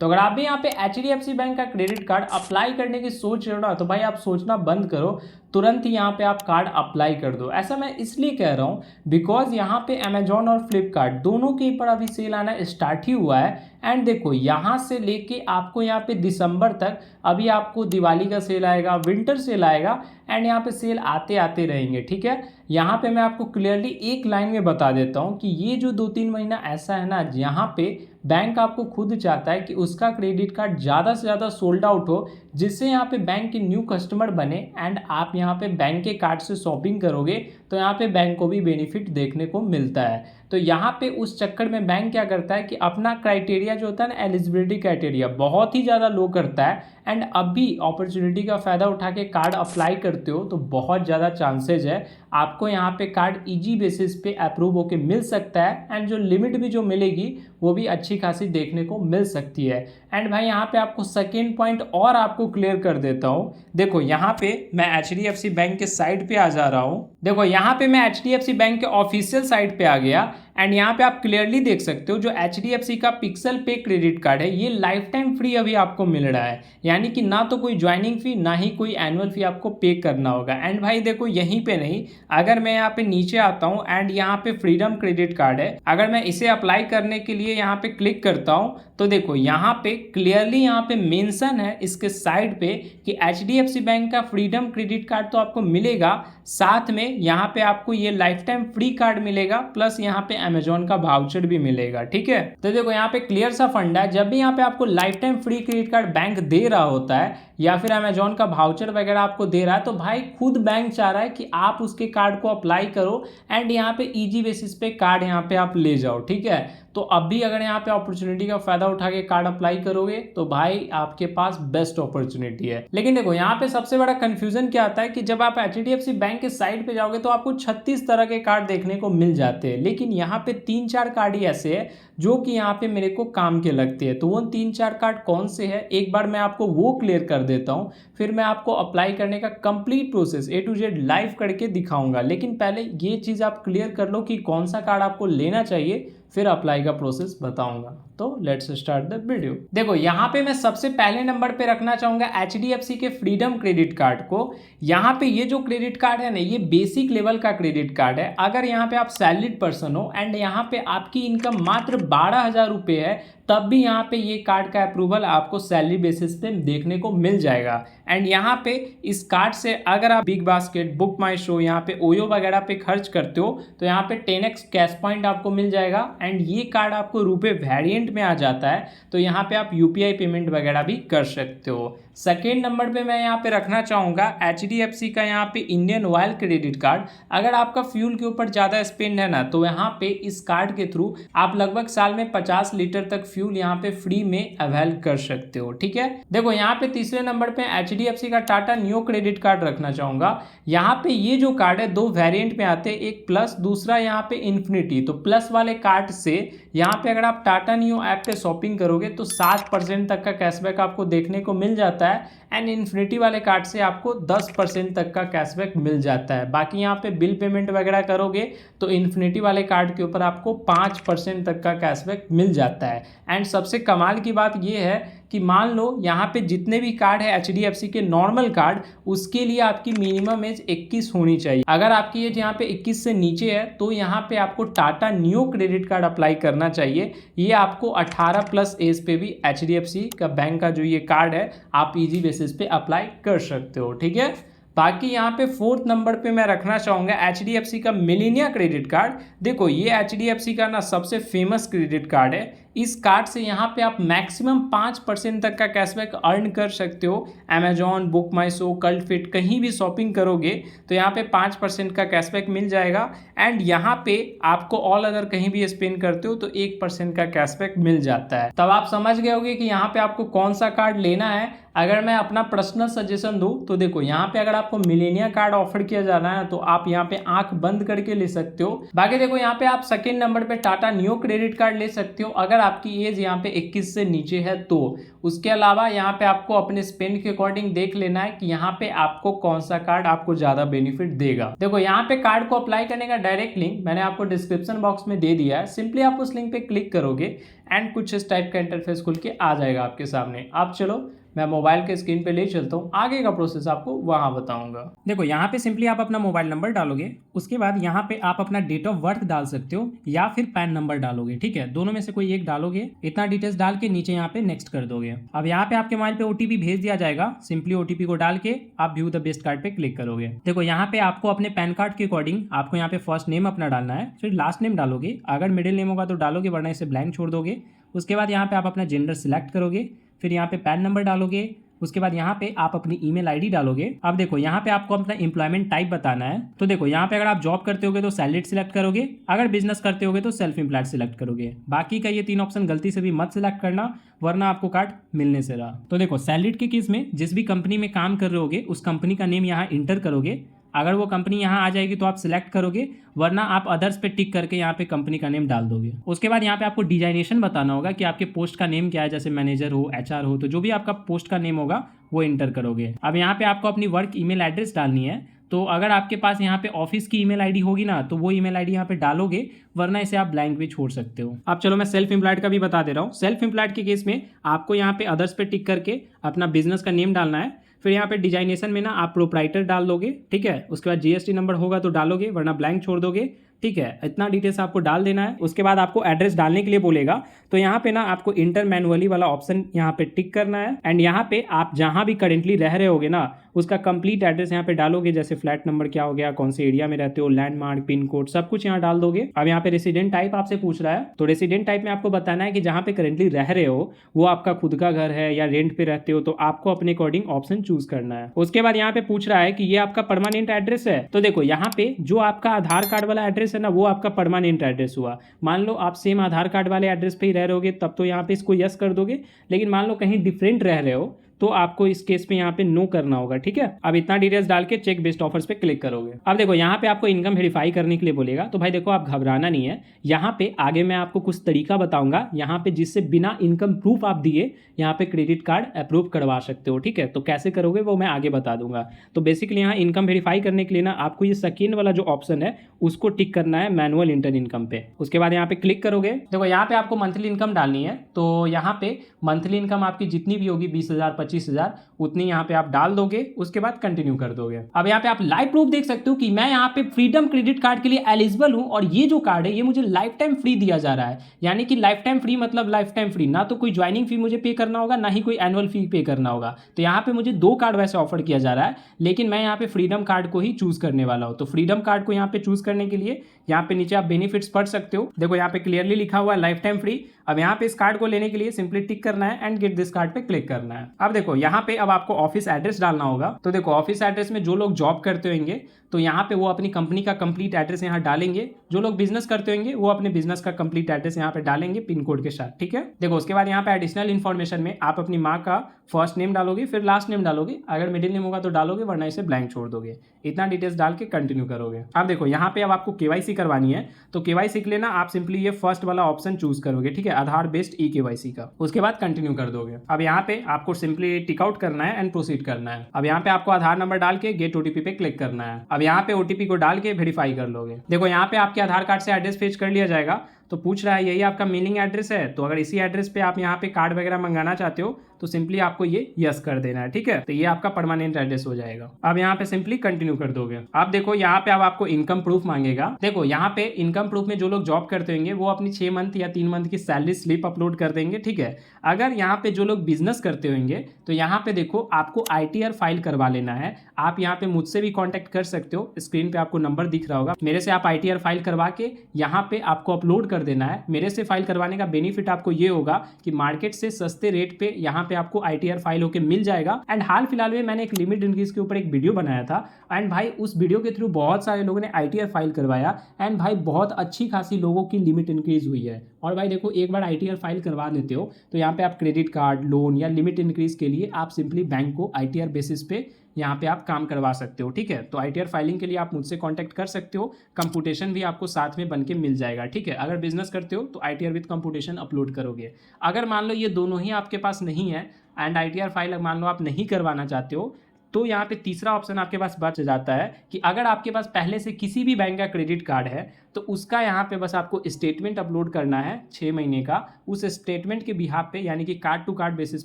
तो अगर आप भी यहाँ पे HDFC बैंक का क्रेडिट कार्ड अप्लाई करने की सोच रहे हो ना, तो भाई आप सोचना बंद करो, तुरंत ही यहाँ पे आप कार्ड अप्लाई कर दो। ऐसा मैं इसलिए कह रहा हूँ बिकॉज यहाँ पे अमेजोन और फ्लिपकार्ट दोनों के ऊपर अभी सेल आना स्टार्ट ही हुआ है। एंड देखो यहाँ से लेके आपको यहाँ पे दिसंबर तक अभी आपको दिवाली का सेल आएगा, विंटर सेल आएगा, एंड यहाँ पे सेल आते आते रहेंगे। ठीक है, यहाँ पे मैं आपको क्लियरली एक लाइन में बता देता हूँ कि ये जो 2-3 महीना ऐसा है ना, यहाँ पे बैंक आपको खुद चाहता है कि उसका क्रेडिट कार्ड ज़्यादा से ज़्यादा सोल्ड आउट हो, जिससे यहाँ पे बैंक के न्यू कस्टमर बने एंड आप यहाँ पे बैंक के कार्ड से शॉपिंग करोगे तो यहाँ पे बैंक को भी बेनिफिट देखने को मिलता है। तो यहाँ पे उस चक्कर में बैंक क्या करता है कि अपना क्राइटेरिया जो होता है ना, एलिजिबिलिटी क्राइटेरिया बहुत ही ज़्यादा लो करता है। एंड अभी अपॉर्चुनिटी का फ़ायदा उठा के कार्ड अप्लाई करते हो तो बहुत ज़्यादा चांसेज है आपको यहाँ पे कार्ड इजी बेसिस पे अप्रूव होके मिल सकता है। एंड जो लिमिट भी जो मिलेगी वो भी अच्छी खासी देखने को मिल सकती है। एंड भाई यहाँ पे आपको सेकेंड पॉइंट और आपको क्लियर कर देता हूँ। देखो यहाँ पे मैं HDFC बैंक के साइट पे आ जा रहा हूँ। देखो यहाँ पे मैं HDFC बैंक के ऑफिशियल साइट पे आ गया एंड यहाँ पे आप क्लियरली देख सकते हो जो HDFC का पिक्सल पे क्रेडिट कार्ड है ये लाइफ टाइम फ्री अभी आपको मिल रहा है, यानी कि ना तो कोई ज्वाइनिंग फी ना ही कोई एनुअल फी आपको पे करना होगा। एंड भाई देखो यहीं पे नहीं, अगर मैं यहाँ पे नीचे आता हूँ एंड यहाँ पे फ्रीडम क्रेडिट कार्ड है, अगर मैं इसे अप्लाई करने के लिए यहाँ पे क्लिक करता हूँ तो देखो यहाँ पे क्लियरली यहाँ पे मेंशन है इसके साइड पे कि HDFC बैंक का फ्रीडम क्रेडिट कार्ड तो आपको मिलेगा, साथ में यहाँ पे आपको ये लाइफ टाइम फ्री कार्ड मिलेगा, प्लस यहाँ पे अमेजोन का वाउचर भी मिलेगा। ठीक है, तो देखो यहाँ पे क्लियर सा फंडा है, जब भी यहाँ पे आपको life time free credit card bank दे रहा होता है या फिर अमेजोन का वाउचर वगैरह आपको दे रहा है, तो भाई खुद बैंक चाह रहा है कि आप उसके कार्ड को अप्लाई करो एंड यहाँ पे इजी बेसिस पे कार्ड यहाँ पे आप ले जाओ। ठीक है, तो अभी अगर यहाँ पे अपॉर्चुनिटी का फायदा उठा के कार्ड अप्लाई करोगे तो भाई आपके पास बेस्ट अपॉर्चुनिटी है। लेकिन देखो यहाँ पे सबसे बड़ा कंफ्यूजन क्या आता है कि जब आप HDFC बैंक के साइट पे जाओगे तो आपको 36 तरह के कार्ड देखने को मिल जाते हैं, लेकिन यहाँ पे 3-4 कार्ड ही ऐसे हैं जो कि यहाँ पे मेरे को काम के लगते हैं। तो वो 3-4 कार्ड कौन से हैं एक बार मैं आपको वो क्लियर कर देता हूँ, फिर मैं आपको अप्लाई करने का complete process A to Z live करके दिखाऊंगा। लेकिन पहले ये चीज़ आप क्लियर कर लो कि कौन सा कार्ड आपको लेना चाहिए, फिर अप्लाई का प्रोसेस बताऊंगा। तो लेट्स स्टार्ट द वीडियो। देखो यहाँ पे मैं सबसे पहले नंबर पे रखना चाहूंगा HDFC के फ्रीडम क्रेडिट कार्ड को। यहाँ पे ये जो क्रेडिट कार्ड है ना, ये बेसिक लेवल का क्रेडिट कार्ड है। अगर यहाँ पे आप सैलरीड पर्सन हो एंड यहाँ पे आपकी इनकम मात्र 12,000 रुपये है, तब भी यहाँ पे ये कार्ड का अप्रूवल आपको सैलरी बेसिस पे देखने को मिल जाएगा। एंड यहाँ पे इस कार्ड से अगर आप बिग बास्केट, बुक माई शो, यहाँ पे ओयो वगैरह पे खर्च करते हो तो यहाँ पे 10x कैश पॉइंट आपको मिल जाएगा। एंड ये कार्ड आपको रुपए वेरिएंट में आ जाता है, तो यहाँ पे आप UPI पेमेंट वगैरह भी कर सकते हो। सेकेंड नंबर पे मैं यहाँ पे रखना चाहूँगा HDFC का यहाँ पे इंडियन ऑयल क्रेडिट कार्ड। अगर आपका फ्यूल के ऊपर ज़्यादा स्पेंड है ना, तो यहाँ पे इस कार्ड के थ्रू आप लगभग साल में 50 लीटर तक फ्यूल यहाँ पे फ्री में अवेल कर सकते हो। ठीक है, देखो यहाँ पे तीसरे नंबर पे HDFC का टाटा न्यू क्रेडिट कार्ड रखना चाहूँगा। यहाँ पे ये जो कार्ड है 2 वेरिएंट में आते हैं, एक प्लस, दूसरा यहाँ पे इन्फिनिटी। तो प्लस वाले कार्ड से यहाँ पे अगर आप टाटा न्यू ऐप पे शॉपिंग करोगे तो 7% तक का कैशबैक आपको देखने को मिल जाता है। एंड इन्फिनिटी वाले कार्ड से आपको 10% तक का कैशबैक मिल जाता है। बाकी यहाँ पे बिल पेमेंट वगैरह करोगे तो इन्फिनिटी वाले कार्ड के ऊपर आपको 5% तक का कैशबैक मिल जाता है। एंड सबसे कमाल की बात ये है कि मान लो यहाँ पे जितने भी कार्ड है HDFC के नॉर्मल कार्ड, उसके लिए आपकी मिनिमम एज 21 होनी चाहिए। अगर आपकी एज यहाँ पे 21 से नीचे है तो यहाँ पे आपको Tata new credit card apply करना चाहिए। ये आपको 18+ एज पे भी HDFC का बैंक का जो ये कार्ड है आप इजी बेसिस पे अप्लाई कर सकते हो। ठीक है, बाकी यहाँ पे फोर्थ नंबर पे मैं रखना चाहूँगा HDFC का मिलेनिया क्रेडिट कार्ड। देखो ये HDFC का ना सबसे फेमस क्रेडिट कार्ड है। इस कार्ड से यहाँ पे आप मैक्सिमम 5% तक का कैशबैक अर्न कर सकते हो। अमेजॉन, बुक माई शो, कल्ट फिट कहीं भी शॉपिंग करोगे तो यहाँ पे 5% का कैशबैक मिल जाएगा। एंड यहाँ पे आपको ऑल अदर कहीं भी स्पेंड करते हो तो 1% का कैशबैक मिल जाता है। तब आप समझ गए होगे कि यहाँ पे आपको कौन सा कार्ड लेना है। अगर मैं अपना पर्सनल सजेशन दूं तो देखो यहाँ पे अगर आपको मिलेनिया कार्ड ऑफर किया जा रहा है तो आप यहाँ पे आंख बंद करके ले सकते हो। बाकी देखो यहाँ पे आप सेकंड नंबर पे टाटा न्यू क्रेडिट कार्ड ले सकते हो अगर आपकी एज यहाँ पे 21 से नीचे है तो। उसके अलावा यहाँ पे आपको अपने स्पेंड के अकॉर्डिंग देख लेना है कि यहाँ पे आपको कौन सा कार्ड आपको ज्यादा बेनिफिट देगा। देखो यहाँ पे कार्ड को अप्लाई करने का डायरेक्ट लिंक मैंने आपको डिस्क्रिप्शन बॉक्स में दे दिया है। सिंपली आप उस लिंक पे क्लिक करोगे एंड कुछ इस टाइप का इंटरफेस खुल के आ जाएगा आपके सामने। आप चलो मैं मोबाइल के स्क्रीन पे ले चलता हूँ, आगे का प्रोसेस आपको वहाँ बताऊंगा। देखो यहाँ पे सिंपली आप अपना मोबाइल नंबर डालोगे, उसके बाद यहाँ पे आप अपना डेट ऑफ बर्थ डाल सकते हो या फिर पैन नंबर डालोगे, ठीक है, दोनों में से कोई एक डालोगे। इतना डिटेल्स डाल के नीचे यहाँ पे नेक्स्ट कर दोगे। अब यहाँ पे आपके मोबाइल पे ओटीपी भेज दिया जाएगा, सिंपली ओटीपी को डाल के आप व्यू द बेस्ट कार्ड पे क्लिक करोगे। देखो यहाँ पे आपको अपने पैन कार्ड के अकॉर्डिंग आपको यहाँ पे फर्स्ट नेम अपना डालना है, फिर लास्ट नेम डालोगे, अगर मिडिल नेम होगा तो डालोगे वरना इसे ब्लैंक छोड़ दोगे। उसके बाद यहाँ पे आप अपना जेंडर सिलेक्ट करोगे, फिर यहाँ पे पैन नंबर डालोगे, उसके बाद यहाँ पे आप अपनी ईमेल आईडी डालोगे। अब देखो यहाँ पे आपको अपना एम्प्लॉयमेंट टाइप बताना है, तो देखो यहाँ पे अगर आप जॉब करते होगे तो सैलरीड सिलेक्ट करोगे, अगर बिजनेस करते होगे तो सेल्फ एम्प्लॉयड सिलेक्ट करोगे। बाकी का ये 3 ऑप्शन गलती से भी मत सिलेक्ट करना वरना आपको कार्ड मिलने से रहा। तो देखो सैलरीड के केस में जिस भी कंपनी में काम कर रहे होगे उस कंपनी का नेम यहाँ इंटर करोगे, अगर वो कंपनी यहाँ आ जाएगी तो आप सिलेक्ट करोगे वरना आप अदर्स पे टिक करके यहाँ पे कंपनी का नेम डाल दोगे। उसके बाद यहाँ पे आपको डिजाइनेशन बताना होगा कि आपके पोस्ट का नेम क्या है, जैसे मैनेजर हो, एचआर हो, तो जो भी आपका पोस्ट का नेम होगा वो इंटर करोगे। अब यहाँ पे आपको अपनी वर्क ईमेल एड्रेस डालनी है, तो अगर आपके पास यहाँ पे ऑफिस की ईमेल आईडी होगी ना तो वो ईमेल आईडी यहाँ पे डालोगे वरना इसे आप ब्लैंक भी छोड़ सकते हो। अब चलो मैं सेल्फ एम्प्लॉयड का भी बता दे रहा हूँ। सेल्फ एम्प्लॉयड के केस में आपको यहाँ पे अदर्स पे टिक करके अपना बिजनेस का नेम डालना है, फिर यहाँ पे डिजाइनेशन में ना आप प्रोप्राइटर डाल दोगे, ठीक है, उसके बाद जीएसटी नंबर होगा तो डालोगे वरना ब्लैंक छोड़ दोगे, ठीक है, इतना डिटेल्स आपको डाल देना है। उसके बाद आपको एड्रेस डालने के लिए बोलेगा, तो यहाँ पे ना आपको इंटर मैनुअली वाला ऑप्शन यहाँ पे टिक करना है एंड यहाँ पे आप जहाँ भी करेंटली रह रहे होगे ना उसका कंप्लीट एड्रेस यहाँ पे डालोगे, जैसे फ्लैट नंबर क्या हो गया, कौन से एरिया में रहते हो, लैंडमार्क, पिन कोड, सब कुछ यहाँ डाल दोगे। अब यहाँ पे रेसिडेंट टाइप आपसे पूछ रहा है, तो रेसिडेंट टाइप में आपको बताना है कि जहाँ पे करेंटली रह रहे हो वो आपका खुद का घर है या रेंट पे रहते हो, तो आपको अपने अकॉर्डिंग ऑप्शन चूज करना है। उसके बाद यहाँ पे पूछ रहा है कि ये आपका परमानेंट एड्रेस है, तो देखो यहाँ पे जो आपका आधार कार्ड वाला एड्रेस है ना वो आपका परमानेंट एड्रेस हुआ। मान लो आप सेम आधार कार्ड वाले एड्रेस पे ही रह रहे होगे तब तो यहाँ पे इसको यस कर दोगे, लेकिन मान लो कहीं डिफरेंट रह रहे हो तो आपको इस केस में यहाँ पे नो करना होगा, ठीक है। अब इतना डिटेल्स डाल के चेक बेस्ट ऑफर्स पे क्लिक करोगे। अब देखो यहाँ पे आपको इनकम वेरीफाई करने के लिए बोलेगा, तो भाई देखो आप घबराना नहीं है, यहाँ पे आगे मैं आपको कुछ तरीका बताऊंगा यहाँ पे जिससे बिना इनकम प्रूफ आप दिए यहाँ पे क्रेडिट कार्ड अप्रूव करवा सकते हो, ठीक है। तो कैसे करोगे वो मैं आगे बता दूंगा। तो बेसिकली यहाँ इनकम वेरीफाई करने के लिए ना आपको ये सेकेंड वाला जो ऑप्शन है उसको टिक करना है, मैनुअल इंटर इनकम पे। उसके बाद यहाँ पे क्लिक करोगे, देखो यहाँ पे आपको मंथली इनकम डालनी है, तो यहाँ पे मंथली इनकम आपकी जितनी भी होगी 20,000 25,000 उतनी यहाँ पे आप डाल दोगे। उसके बाद कंटिन्यू कर दोगे। अब यहाँ पे आप लाइव प्रूफ देख सकते हो कि मैं यहाँ पे फ्रीडम क्रेडिट कार्ड के लिए एलिजिबल हूँ और ये जो कार्ड है ये मुझे लाइफ टाइम फ्री दिया जा रहा है। यानी कि लाइफ टाइम फ्री मतलब लाइफ टाइम फ्री, ना तो कोई ज्वाइनिंग फी मुझे पे करना होगा ना ही कोई एनुअल फी पे करना होगा। तो यहाँ पे मुझे 2 कार्ड वैसे ऑफर किया जा रहा है, लेकिन मैं यहाँ पे फ्रीडम कार्ड को ही चूज करने वाला हूँ। तो फ्रीडम कार्ड को यहाँ पे चूज करने के लिए यहाँ पे नीचे आप बेनिफिट्स पढ़ सकते हो। देखो यहाँ पे क्लियरली लिखा हुआ है लाइफ टाइम फ्री। अब यहाँ पे इस कार्ड को लेने के लिए सिंपली टिक करना है एंड गेट दिस कार्ड पे क्लिक करना है। अब देखो यहाँ पे अब आपको ऑफिस एड्रेस डालना होगा। तो देखो ऑफिस एड्रेस में जो लोग जॉब करते होंगे तो यहाँ पे वो अपनी कंपनी का कंप्लीट एड्रेस यहाँ डालेंगे, जो लोग बिजनेस करते होंगे वो अपने बिजनेस का कंप्लीट एड्रेस यहाँ पे डालेंगे पिन कोड के साथ, ठीक है। देखो उसके बाद यहाँ पे एडिशनल इन्फॉर्मेशन में आप अपनी माँ का फर्स्ट नेम डालोगे, फिर लास्ट नेम डालोगे, अगर मिडिल नेम होगा तो डालोगे वरना इसे ब्लैंक छोड़ दोगे। इतना डिटेल्स डाल के कंटिन्यू करोगे। अब देखो यहाँ पे अब आपको केवाईसी करवानी है, तो केवाईसी के लिए ना आप सिंपली ये फर्स्ट वाला ऑप्शन चूज करोगे, ठीक है, आधार बेस्ड ई केवाईसी का। उसके बाद कंटिन्यू कर दोगे। अब यहाँ पे आपको सिंपली टिक आउट करना है एंड प्रोसीड करना है। अब यहाँ पे आपको आधार नंबर डाल के गेट ओटीपी पे क्लिक करना है। अब यहाँ पे ओटीपी को डाल के वेरीफाई कर लोगे। देखो यहाँ पे आपके आधार कार्ड से एड्रेस फेच कर लिया जाएगा, तो पूछ रहा है यही आपका मेलिंग एड्रेस है, तो अगर इसी एड्रेस पे आप यहाँ पे कार्ड वगैरह मंगाना चाहते हो तो सिंपली आपको ये यस कर देना है, ठीक है। तो ये आपका परमानेंट एड्रेस हो जाएगा। अब यहाँ पे सिंपली कंटिन्यू कर दोगे। अब देखो यहाँ पे अब आपको इनकम प्रूफ मांगेगा। देखो यहाँ पे इनकम प्रूफ में जो लोग जॉब करते होंगे वो अपनी 6 मंथ या 3 मंथ की सैलरी स्लिप अपलोड कर देंगे, ठीक है। अगर यहाँ पे जो लोग बिजनेस करते होंगे तो यहाँ पे देखो आपको ITR फाइल करवा लेना है। आप यहाँ पे मुझसे भी कॉन्टेक्ट कर सकते हो, स्क्रीन पे आपको नंबर दिख रहा होगा, मेरे से आप ITR फाइल करवा के यहाँ पे आपको अपलोड कर देना है। मेरे से फाइल करवाने का बेनिफिट आपको ये होगा कि मार्केट से सस्ते रेट पे यहाँ पे आपको ITR फाइल होकर मिल जाएगा। एंड हाल फिलहाल में मैंने एक लिमिट इंक्रीज के ऊपर एक वीडियो बनाया था एंड भाई उस वीडियो के थ्रू बहुत सारे लोगों ने ITR फाइल करवाया एंड भाई बहुत अच्छी खासी लोगों की लिमिट इंक्रीज हुई है। और भाई देखो, एक बार ITR फाइल करवा लेते हो तो यहाँ पे आप क्रेडिट कार्ड, लोन या लिमिट इंक्रीज के लिए आप सिंपली बैंक को ITR बेसिस पे यहाँ पे आप काम करवा सकते हो। ठीक है, तो ITR फाइलिंग के लिए आप मुझसे कांटेक्ट कर सकते हो। कंप्यूटेशन भी आपको साथ में बन के मिल जाएगा। ठीक है, अगर बिजनेस करते हो तो ITR विद कंप्यूटेशन अपलोड करोगे। अगर मान लो ये दोनों ही आपके पास नहीं है एंड ITR फाइल मान लो आप नहीं करवाना चाहते हो, तो यहाँ पे तीसरा ऑप्शन आपके पास बच जाता है कि अगर आपके पास पहले से किसी भी बैंक का क्रेडिट कार्ड है तो उसका यहाँ पे बस आपको स्टेटमेंट अपलोड करना है 6 महीने का। उस स्टेटमेंट के बिहाफ पे यानी कि कार्ड टू कार्ड बेसिस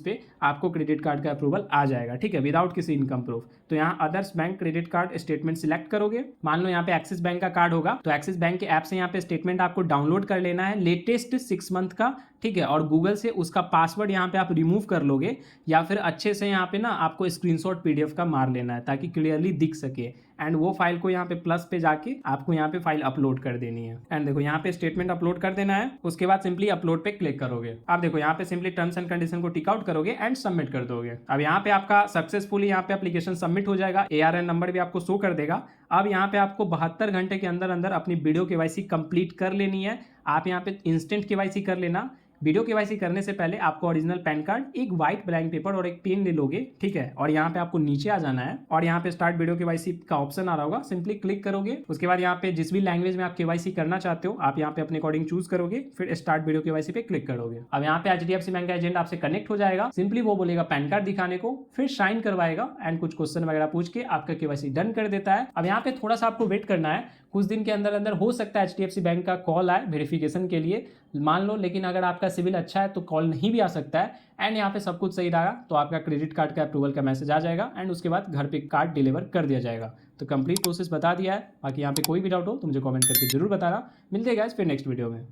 पे आपको क्रेडिट कार्ड का अप्रूवल आ जाएगा। ठीक है, विदाउट किसी इनकम प्रूफ। तो यहाँ others bank credit card statement select करोगे। मान लो यहाँ पे एक्सिस बैंक का कार्ड होगा तो एक्सिस बैंक के ऐप से यहाँ पे स्टेटमेंट आपको डाउनलोड कर लेना है लेटेस्ट 6 मंथ का। ठीक है, और गूगल से उसका पासवर्ड यहाँ पे आप रिमूव कर लोगे या फिर अच्छे से यहाँ पे ना आपको स्क्रीनशॉट PDF का मार लेना है ताकि क्लियरली दिख सके। एंड वो फाइल को यहाँ पे प्लस पे जाके आपको यहाँ पे फाइल अपलोड कर देनी है। एंड देखो यहाँ पे स्टेटमेंट अपलोड कर देना है। उसके बाद सिंपली अपलोड पे क्लिक करोगे। आप देखो यहाँ पे सिंपली टर्म्स एंड कंडीशन को टिक आउट करोगे एंड सबमिट कर दोगे। अब यहाँ पे आपका सक्सेसफुली यहाँ पे एप्लीकेशन सबमिट हो जाएगा। ARN नंबर भी आपको शो कर देगा। अब यहाँ पे आपको 72 घंटे के अंदर अंदर अपनी वीडियो KYC कंप्लीट कर लेनी है। आप यहाँ पे इंस्टेंट KYC कर लेना। वीडियो KYC करने से पहले आपको ओरिजिनल पैन कार्ड, एक व्हाइट ब्लैंक पेपर और एक पेन ले लोगे। ठीक है, और यहाँ पे आपको नीचे आ जाना है और यहाँ पे स्टार्ट वीडियो KYC का ऑप्शन आ रहा होगा, सिंपली क्लिक करोगे। उसके बाद यहाँ पे जिस भी लैंग्वेज में आप KYC करना चाहते हो आप यहाँ पे अपने अकॉर्डिंग चूज करोगे, फिर स्टार्ट वीडियो KYC पे क्लिक करोगे। अब यहाँ पे HDFC बैंक का एजेंट आपसे कनेक्ट हो जाएगा। सिंपली वो बोलेगा पैन कार्ड दिखाने को, फिर साइन करवाएगा एंड कुछ क्वेश्चन वगैरह पूछ के आपका KYC डन कर देता है। अब यहाँ पे थोड़ा सा आपको वेट करना है, कुछ दिन के अंदर अंदर हो सकता है HDFC बैंक का कॉल आए वेरिफिकेशन के लिए मान लो। लेकिन अगर आपका सिविल अच्छा है तो कॉल नहीं भी आ सकता है। एंड यहाँ पे सब कुछ सही रहा तो आपका क्रेडिट कार्ड का अप्रूवल का मैसेज आ जाएगा एंड उसके बाद घर पे कार्ड डिलीवर कर दिया जाएगा। तो कंप्लीट प्रोसेस बता दिया है। बाकी यहाँ पे कोई भी डाउट हो तो मुझे कमेंट करके जरूर बताना। मिलते हैं गाइस फिर नेक्स्ट वीडियो में।